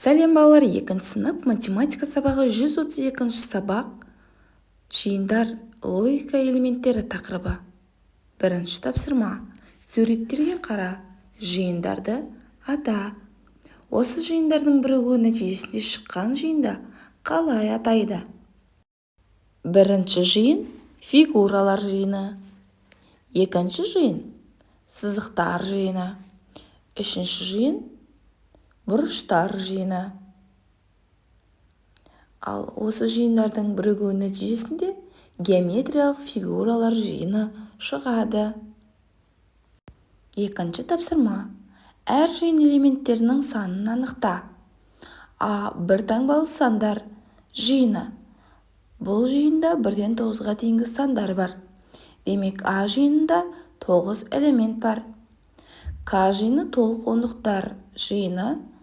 Сәлем балалар, 2 сынып математика сабағы 132 сабақ жиындар логика элементтері тақырыбы. Бірінші тапсырма. Суреттерге қара, жиындарды ата. Осы жиындардың бірігуі нәтижесінде шыққан жиынды қалай атайды? Бірінші жиын фигуралар жиыны. Екінші жиын сызықтар жиыны. Үшінші жиын бұрыштар жиыны. Ал осы жиындардың бірігуі нәтижесінде геометриялық фигуралар жиыны шығады. Екінші тапсырма. Әр жиын элементтерінің санын анықта. А бір таңбалы сандар жиыны. Бұл жиында 1-ден 9-ға дейінгі сандар бар. Демек, А жиынында 9 элемент бар. К жиыны толық ондықтар жиыны.